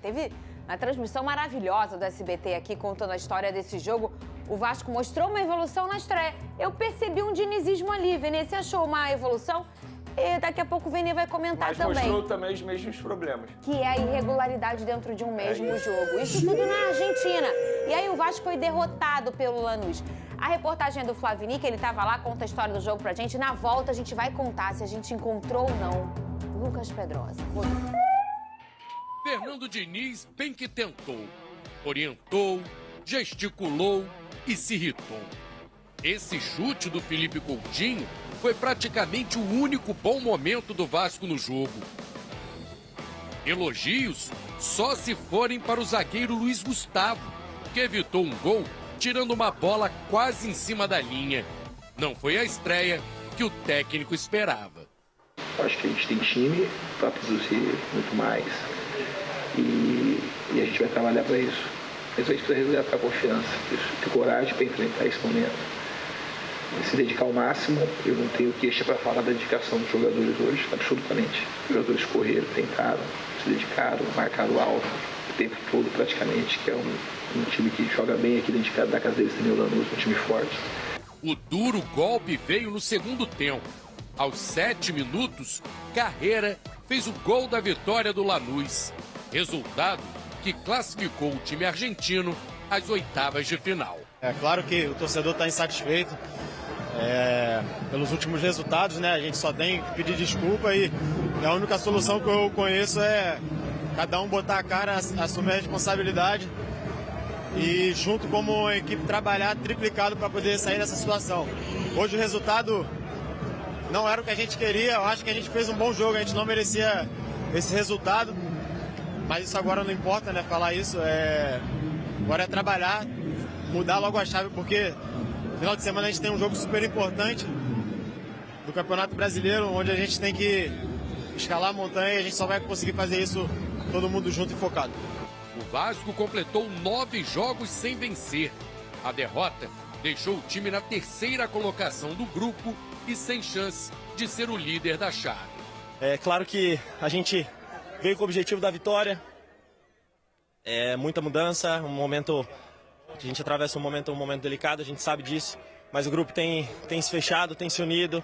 Teve uma transmissão maravilhosa do SBT aqui, contando a história desse jogo. O Vasco mostrou uma evolução na estreia. Eu percebi um dinizismo ali. Vene, você achou uma evolução? E daqui a pouco o Vene vai comentar também. Mas mostrou também os mesmos problemas. Que é a irregularidade dentro de um mesmo jogo. Isso tudo na Argentina. E aí o Vasco foi derrotado pelo Lanús. A reportagem é do Flavini, que ele estava lá, conta a história do jogo pra gente. Na volta a gente vai contar se a gente encontrou ou não Lucas Pedrosa. Fernando Diniz bem que tentou, orientou, gesticulou e se irritou. Esse chute do Felipe Coutinho foi praticamente o único bom momento do Vasco no jogo. Elogios só se forem para o zagueiro Luiz Gustavo, que evitou um gol tirando uma bola quase em cima da linha. Não foi a estreia que o técnico esperava. Acho que a gente tem time para produzir muito mais e a gente vai trabalhar para isso. Mas a gente precisa resgatar a confiança, ter coragem para enfrentar esse momento. Se dedicar ao máximo, eu não tenho queixa para falar da dedicação dos jogadores hoje, absolutamente. Os jogadores correram, tentaram, se dedicaram, marcaram alto o tempo todo praticamente, que é um time que joga bem aqui dentro da casa deles, também o Lanús, um time forte. O duro golpe veio no segundo tempo. Aos 7 minutos, Carreira fez o gol da vitória do Lanús. Resultado que classificou o time argentino às oitavas de final. É claro que o torcedor está insatisfeito pelos últimos resultados, né? A gente só tem que pedir desculpa e a única solução que eu conheço é cada um botar a cara, assumir a responsabilidade e junto como equipe trabalhar triplicado para poder sair dessa situação. Hoje o resultado não era o que a gente queria, eu acho que a gente fez um bom jogo, a gente não merecia esse resultado, mas isso agora não importa, né? Falar isso, agora é trabalhar, mudar logo a chave, porque no final de semana a gente tem um jogo super importante do Campeonato Brasileiro, onde a gente tem que escalar a montanha e a gente só vai conseguir fazer isso todo mundo junto e focado. O Vasco completou 9 jogos sem vencer. A derrota deixou o time na terceira colocação do grupo e sem chance de ser o líder da chave. É claro que a gente veio com o objetivo da vitória. É muita mudança, um momento... A gente atravessa um momento delicado, a gente sabe disso, mas o grupo tem se fechado, tem se unido.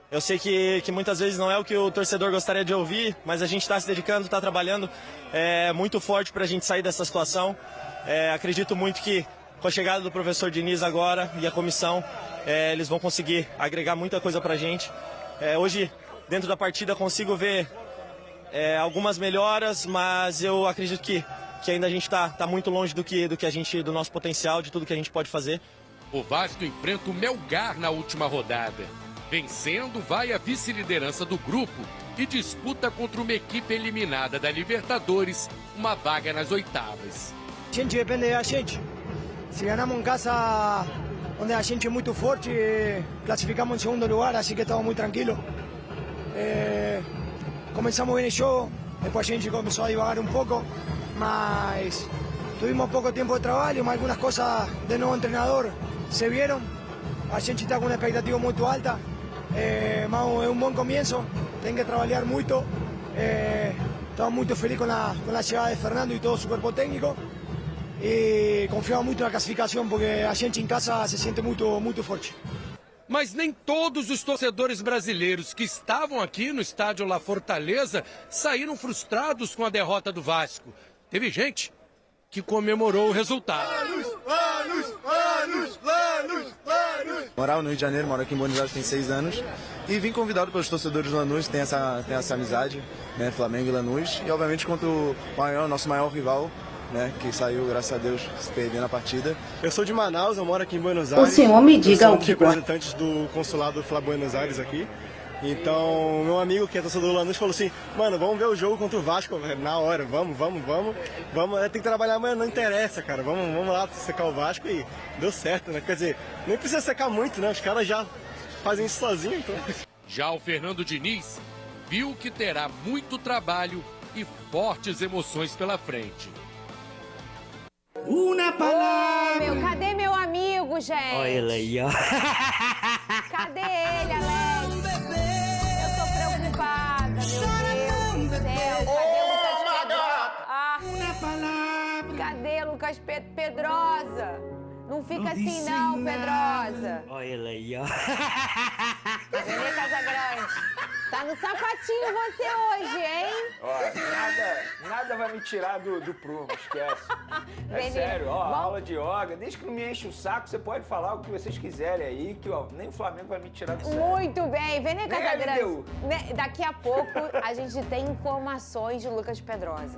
Eu sei que muitas vezes não é o que o torcedor gostaria de ouvir, mas a gente está se dedicando, está trabalhando muito forte para a gente sair dessa situação. Acredito muito que com a chegada do professor Diniz agora e a comissão, eles vão conseguir agregar muita coisa para a gente. Hoje, dentro da partida, consigo ver algumas melhoras, mas eu acredito que ainda a gente está muito longe do nosso potencial, de tudo que a gente pode fazer. O Vasco enfrenta o Melgar na última rodada. Vencendo, vai à vice-liderança do grupo e disputa contra uma equipe eliminada da Libertadores uma vaga nas oitavas. A gente depende da gente. Se ganhamos em casa, onde a gente é muito forte, classificamos em segundo lugar, assim que estamos muito tranquilos. Começamos bem o jogo, depois a gente começou a devagar um pouco, mas tuvimos pouco tempo de trabalho, mas algumas coisas do novo treinador se viram. A gente está com uma expectativa muito alta, mas é um bom começo, tem que trabalhar muito. Estamos muito felizes com a chegada de Fernando e todo o seu corpo técnico. E confiamos muito na classificação, porque a gente em casa se sente muito forte. Mas nem todos os torcedores brasileiros que estavam aqui no estádio La Fortaleza saíram frustrados com a derrota do Vasco. Teve gente que comemorou o resultado. Morava no Rio de Janeiro, moro aqui em Buenos Aires tem 6 anos. E vim convidado pelos torcedores do Lanús, tem essa amizade, né, Flamengo e Lanús. E obviamente contra o nosso maior rival, né, que saiu, graças a Deus, se perdendo a partida. Eu sou de Manaus, eu moro aqui em Buenos Aires. O senhor me diga o que... representantes do consulado Fla Buenos Aires aqui. Então, meu amigo que é torcedor do Lanús falou assim, mano, vamos ver o jogo contra o Vasco, na hora, vamos, tem que trabalhar amanhã, não interessa, cara, vamos lá secar o Vasco e deu certo, né? Quer dizer, nem precisa secar muito, né? Os caras já fazem isso sozinhos, então... Já o Fernando Diniz viu que terá muito trabalho e fortes emoções pela frente. Uma palavra! Cadê meu amigo, gente? Olha ele aí, ó. Cadê ele, Alex? Eu tô preocupada, meu Deus do céu. Cadê o Lucas Pedrosa? Cadê Lucas Pedrosa? Não fica assim não, Pedrosa. Olha ele aí, ó. Vene Casagrande. Tá no sapatinho você hoje, hein? Ó, nada vai me tirar do prumo, esquece. É Vene, sério, ó, bom. aula de yoga. Desde que não me enche o saco, você pode falar o que vocês quiserem aí, que ó, nem o Flamengo vai me tirar do sério. Muito bem, Vene Nem Casagrande. LDU. Daqui a pouco a gente tem informações de Lucas Pedrosa.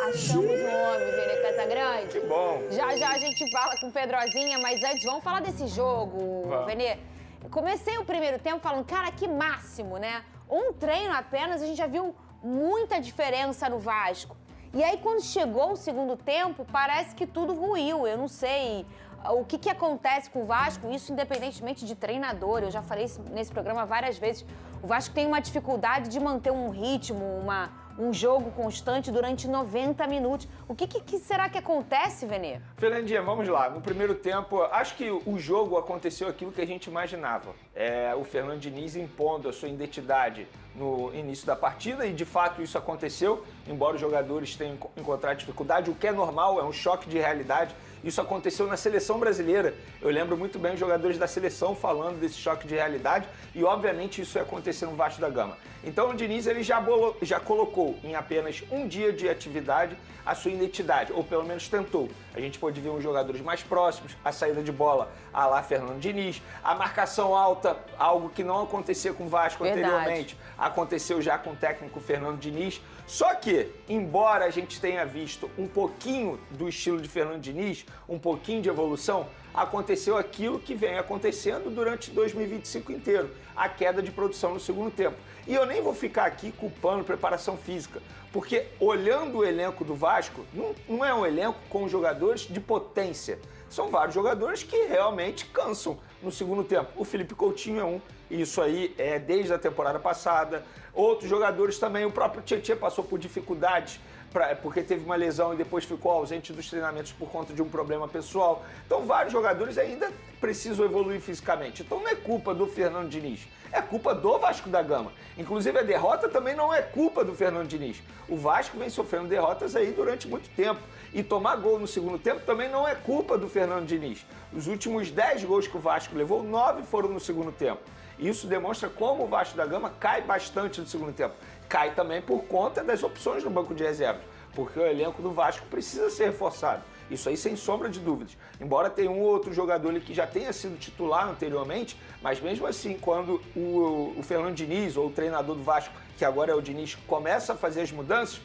Achamos o homem, Vene Casagrande. Que bom. Já a gente fala com Pedrosinha, mas antes vamos falar desse jogo, Vamos. Vene. Comecei o primeiro tempo falando, cara, que máximo, né? Um treino apenas, a gente já viu muita diferença no Vasco. E aí, quando chegou o segundo tempo, parece que tudo ruiu. Eu não sei o que acontece com o Vasco, isso independentemente de treinador. Eu já falei isso nesse programa várias vezes. O Vasco tem uma dificuldade de manter um ritmo, um jogo constante durante 90 minutos. O que será que acontece, Vene? Fernandinha, vamos lá. No primeiro tempo, acho que o jogo aconteceu aquilo que a gente imaginava. O Fernando Diniz impondo a sua identidade no início da partida e, de fato, isso aconteceu, embora os jogadores tenham encontrado dificuldade, o que é normal, é um choque de realidade. Isso aconteceu na seleção brasileira. Eu lembro muito bem os jogadores da seleção falando desse choque de realidade e, obviamente, isso ia acontecer no Vasco da Gama. Então, o Diniz ele já colocou em apenas um dia de atividade a sua identidade, ou pelo menos tentou. A gente pôde ver uns jogadores mais próximos, a saída de bola à lá Fernando Diniz, a marcação alta, algo que não acontecia com o Vasco anteriormente, aconteceu já com o técnico Fernando Diniz. Só que, embora a gente tenha visto um pouquinho do estilo de Fernando Diniz, um pouquinho de evolução, aconteceu aquilo que vem acontecendo durante 2025 inteiro, a queda de produção no segundo tempo. E eu nem vou ficar aqui culpando preparação física, porque olhando o elenco do Vasco, não é um elenco com jogadores de potência. São vários jogadores que realmente cansam no segundo tempo. O Felipe Coutinho é um, e isso aí é desde a temporada passada. Outros jogadores também, o próprio Tietê passou por dificuldades, porque teve uma lesão e depois ficou ausente dos treinamentos por conta de um problema pessoal. Então vários jogadores ainda precisam evoluir fisicamente. Então não é culpa do Fernando Diniz, é culpa do Vasco da Gama. Inclusive a derrota também não é culpa do Fernando Diniz. O Vasco vem sofrendo derrotas aí durante muito tempo. E tomar gol no segundo tempo também não é culpa do Fernando Diniz. Os últimos 10 gols que o Vasco levou, 9 foram no segundo tempo. Isso demonstra como o Vasco da Gama cai bastante no segundo tempo. Cai também por conta das opções no banco de reservas, porque o elenco do Vasco precisa ser reforçado. Isso aí sem sombra de dúvidas. Embora tenha um ou outro jogador ali que já tenha sido titular anteriormente, mas mesmo assim, quando o Fernando Diniz, ou o treinador do Vasco, que agora é o Diniz, começa a fazer as mudanças,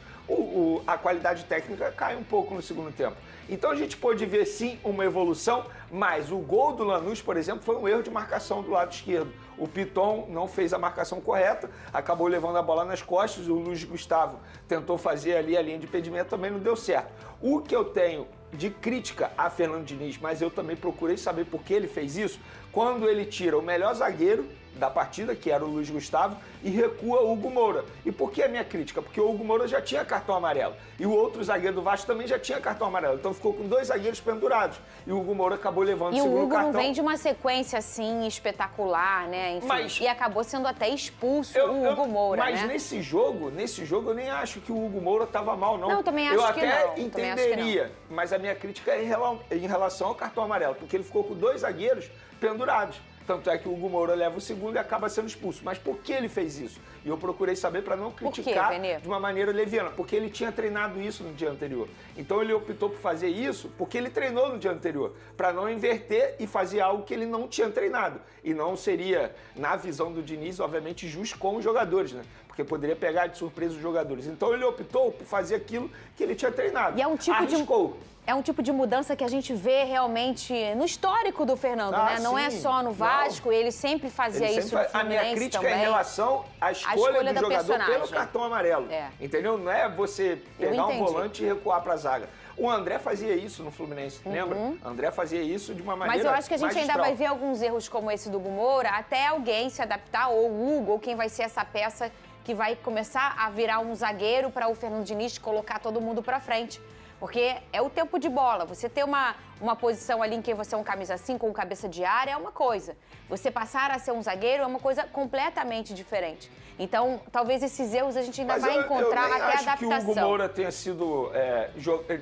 a qualidade técnica cai um pouco no segundo tempo. Então a gente pôde ver sim uma evolução, mas o gol do Lanús, por exemplo, foi um erro de marcação do lado esquerdo. O Piton não fez a marcação correta, acabou levando a bola nas costas, o Luiz Gustavo tentou fazer ali a linha de impedimento, também não deu certo. O que eu tenho de crítica a Fernando Diniz, mas eu também procurei saber por que ele fez isso, quando ele tira o melhor zagueiro da partida, que era o Luiz Gustavo, e recua o Hugo Moura. E por que a minha crítica? Porque o Hugo Moura já tinha cartão amarelo. E o outro zagueiro do Vasco também já tinha cartão amarelo. Então ficou com 2 zagueiros pendurados. E o Hugo Moura acabou levando o segundo cartão. E o Hugo não vem de uma sequência assim espetacular, né? Enfim, e acabou sendo até expulso o Hugo Moura, mas né? nesse jogo eu nem acho que o Hugo Moura estava mal, não. Não, eu também acho que não. Eu até entenderia, mas a minha crítica é em relação ao cartão amarelo, porque ele ficou com 2 zagueiros pendurados. Tanto é que o Hugo Moura leva o segundo e acaba sendo expulso. Mas por que ele fez isso? E eu procurei saber para não criticar de uma maneira leviana. Porque ele tinha treinado isso no dia anterior. Então ele optou por fazer isso porque ele treinou no dia anterior. Para não inverter e fazer algo que ele não tinha treinado. E não seria, na visão do Diniz, obviamente, justo com os jogadores, né? Porque poderia pegar de surpresa os jogadores. Então ele optou por fazer aquilo que ele tinha treinado. E é um tipo Arriscou. É um tipo de mudança que a gente vê realmente no histórico do Fernando, né? Não é só no Vasco, ele sempre fazia isso no Fluminense também. A minha crítica é em relação à escolha do jogador pelo cartão amarelo. Entendeu? Não é você pegar um volante e recuar para a zaga. O André fazia isso no Fluminense, lembra? O André fazia isso de uma maneira Mas eu acho que a gente magistral. ainda vai ver alguns erros como esse do Hugo Moura, até alguém se adaptar, ou o Hugo, ou quem vai ser essa peça que vai começar a virar um zagueiro para o Fernando Diniz colocar todo mundo para frente. Porque é o tempo de bola. Você ter uma posição ali em que você é um camisa 5 ou um cabeça de área é uma coisa. Você passar a ser um zagueiro é uma coisa completamente diferente. Então, talvez esses erros a gente ainda vai encontrar até a adaptação. Eu acho que o Hugo Moura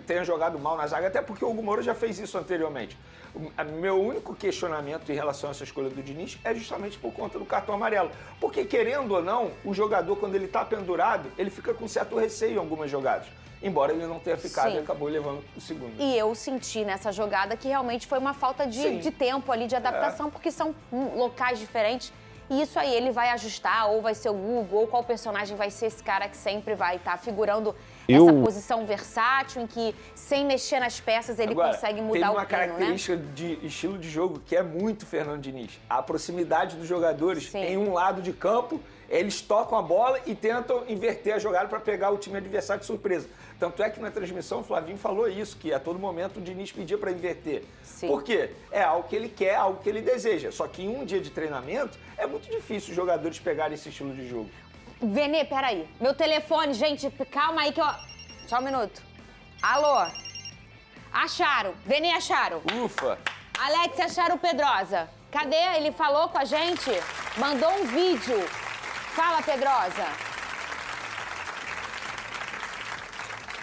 tenha jogado mal na zaga, até porque o Hugo Moura já fez isso anteriormente. Meu único questionamento em relação a essa escolha do Diniz é justamente por conta do cartão amarelo. Porque, querendo ou não, o jogador, quando ele está pendurado, ele fica com certo receio em algumas jogadas. Embora ele não tenha ficado, ele acabou levando o segundo. E eu senti nessa jogada que realmente foi uma falta de tempo ali, de adaptação, porque são locais diferentes. E isso aí ele vai ajustar, ou vai ser o Hugo, ou qual personagem vai ser esse cara que sempre vai estar figurando essa posição versátil, em que, sem mexer nas peças, ele consegue mudar o plano, né? Tem uma característica de estilo de jogo que é muito Fernando Diniz. A proximidade dos jogadores em um lado de campo, eles tocam a bola e tentam inverter a jogada para pegar o time adversário de surpresa. Tanto é que na transmissão o Flavinho falou isso, que a todo momento o Diniz pedia para inverter. Por quê? É algo que ele quer, algo que ele deseja. Só que em um dia de treinamento é muito difícil os jogadores pegarem esse estilo de jogo. Vene, peraí. Meu telefone, gente, calma aí que eu... Só um minuto. Alô? Acharam. Vene, acharam. Ufa. Alex, acharam o Pedrosa. Cadê? Ele falou com a gente? Mandou um vídeo. Fala, Pedrosa.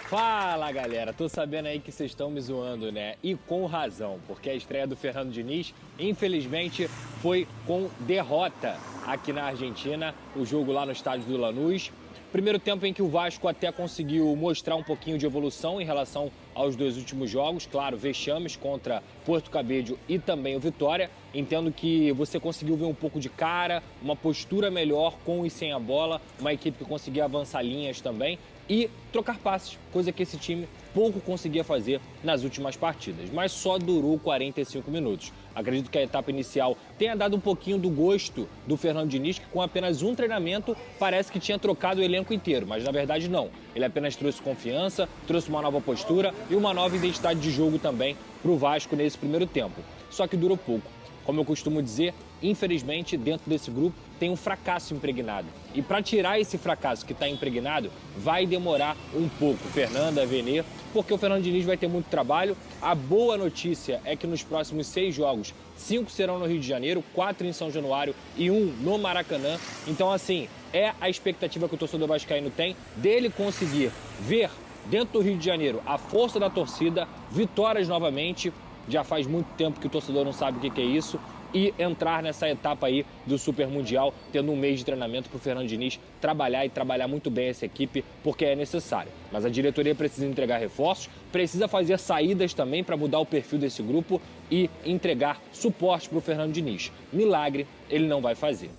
Fala, galera. Tô sabendo aí que vocês estão me zoando, né? E com razão, porque a estreia do Fernando Diniz, infelizmente, foi com derrota aqui na Argentina, o jogo lá no estádio do Lanús. Primeiro tempo em que o Vasco até conseguiu mostrar um pouquinho de evolução em relação aos dois últimos jogos. Claro, vexames contra Porto Cabedelo e também o Vitória. Entendo que você conseguiu ver um pouco de cara, uma postura melhor com e sem a bola, uma equipe que conseguia avançar linhas também e trocar passes, coisa que esse time pouco conseguia fazer nas últimas partidas, mas só durou 45 minutos. Acredito que a etapa inicial tenha dado um pouquinho do gosto do Fernando Diniz, que com apenas um treinamento parece que tinha trocado o elenco inteiro, mas na verdade não. Ele apenas trouxe confiança, trouxe uma nova postura e uma nova identidade de jogo também para o Vasco nesse primeiro tempo. Só que durou pouco. Como eu costumo dizer, infelizmente, dentro desse grupo tem um fracasso impregnado. E para tirar esse fracasso que está impregnado, vai demorar um pouco, Fernanda, Vene, porque o Fernando Diniz vai ter muito trabalho. A boa notícia é que nos próximos 6 jogos, 5 serão no Rio de Janeiro, 4 em São Januário e 1 no Maracanã. Então, assim, é a expectativa que o torcedor vascaíno tem dele conseguir ver dentro do Rio de Janeiro a força da torcida, vitórias novamente. Já faz muito tempo que o torcedor não sabe o que é isso. E entrar nessa etapa aí do Super Mundial, tendo um mês de treinamento para o Fernando Diniz trabalhar e trabalhar muito bem essa equipe, porque é necessário. Mas a diretoria precisa entregar reforços, precisa fazer saídas também para mudar o perfil desse grupo e entregar suporte para o Fernando Diniz. Milagre ele não vai fazer.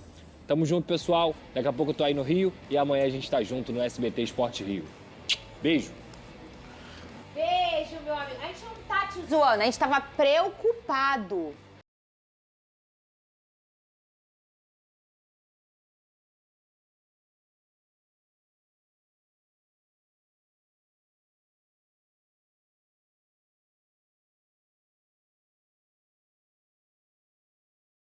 Tamo junto, pessoal. Daqui a pouco eu tô aí no Rio e amanhã a gente tá junto no SBT Esporte Rio. Beijo. Beijo, meu amigo. A gente não tá te zoando, a gente tava preocupado.